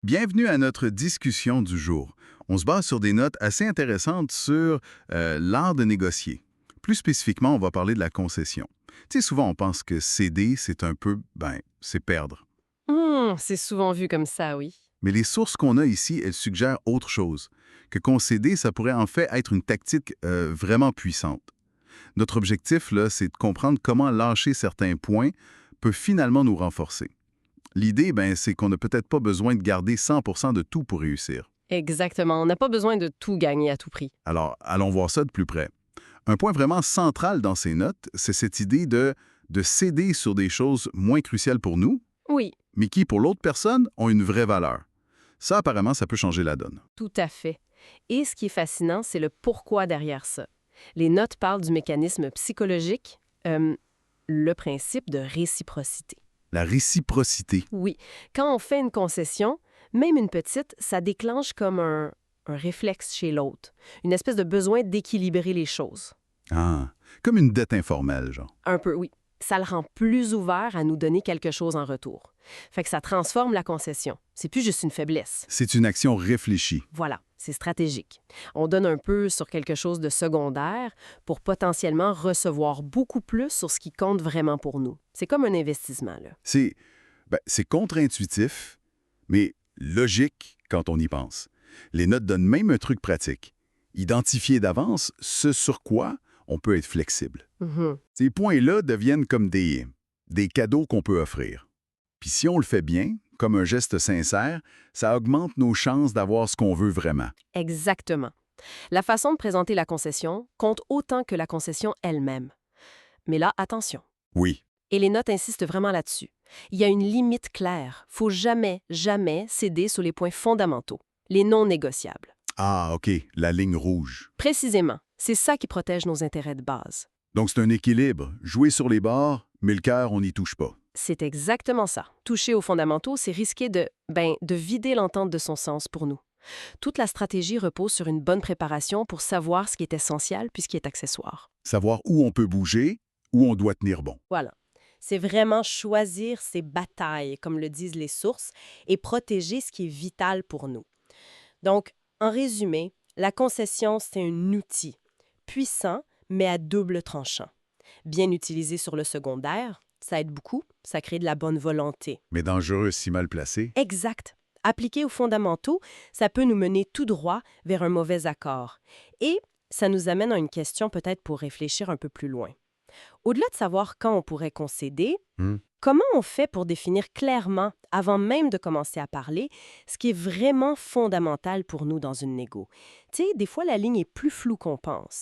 Bienvenue à notre discussion du jour. On se base sur des notes assez intéressantes sur l'art de négocier. Plus spécifiquement, on va parler de la concession. Tu sais, souvent on pense que céder, c'est un peu, c'est perdre. C'est souvent vu comme ça, oui. Mais les sources qu'on a ici, elles suggèrent autre chose. Que concéder, ça pourrait en fait être une tactique vraiment puissante. Notre objectif, là, c'est de comprendre comment lâcher certains points peut finalement nous renforcer. L'idée, c'est qu'on n'a peut-être pas besoin de garder 100% de tout pour réussir. Exactement. On n'a pas besoin de tout gagner à tout prix. Alors, allons voir ça de plus près. Un point vraiment central dans ces notes, c'est cette idée de céder sur des choses moins cruciales pour nous, Oui, mais qui, pour l'autre personne, ont une vraie valeur. Ça, apparemment, ça peut changer la donne. tout à fait. Et ce qui est fascinant, c'est le pourquoi derrière ça. Les notes parlent du mécanisme psychologique, le principe de réciprocité. La réciprocité. Oui, quand on fait une concession, même une petite, ça déclenche comme un réflexe chez l'autre, une espèce de besoin d'équilibrer les choses. Ah, comme une dette informelle, genre. Un peu, oui. Ça le rend plus ouvert à nous donner quelque chose en retour. Fait que ça transforme la concession. C'est plus juste une faiblesse. C'est une action réfléchie. Voilà, c'est stratégique. On donne un peu sur quelque chose de secondaire pour potentiellement recevoir beaucoup plus sur ce qui compte vraiment pour nous. C'est comme un investissement, là. C'est contre-intuitif, mais logique quand on y pense. Les notes donnent même un truc pratique. Identifier d'avance ce sur quoi on peut être flexible. Mhm. Ces points-là deviennent comme des cadeaux qu'on peut offrir. Puis si on le fait bien, comme un geste sincère, ça augmente nos chances d'avoir ce qu'on veut vraiment. Exactement. La façon de présenter la concession compte autant que la concession elle-même. Mais là, attention. Oui. Et les notes insistent vraiment là-dessus. Il y a une limite claire. Faut jamais, jamais céder sur les points fondamentaux, les non négociables. Ah, OK, la ligne rouge. Précisément, c'est ça qui protège nos intérêts de base. Donc c'est un équilibre. Jouer sur les bords, mais le cœur, on n'y touche pas. C'est exactement ça. Toucher aux fondamentaux, c'est risquer de vider l'entente de son sens pour nous. Toute la stratégie repose sur une bonne préparation pour savoir ce qui est essentiel puis ce qui est accessoire. Savoir où on peut bouger, où on doit tenir bon. Voilà. C'est vraiment choisir ses batailles, comme le disent les sources, et protéger ce qui est vital pour nous. Donc, en résumé, la concession, c'est un outil puissant, mais à double tranchant. Bien utilisé sur le secondaire, ça aide beaucoup, ça crée de la bonne volonté. Mais dangereux si mal placé. Exact. Appliqué aux fondamentaux, ça peut nous mener tout droit vers un mauvais accord. Et ça nous amène à une question peut-être pour réfléchir un peu plus loin. Au-delà de savoir quand on pourrait concéder, Hmm. comment on fait pour définir clairement, avant même de commencer à parler, ce qui est vraiment fondamental pour nous dans une négo? Tu sais, des fois, la ligne est plus floue qu'on pense.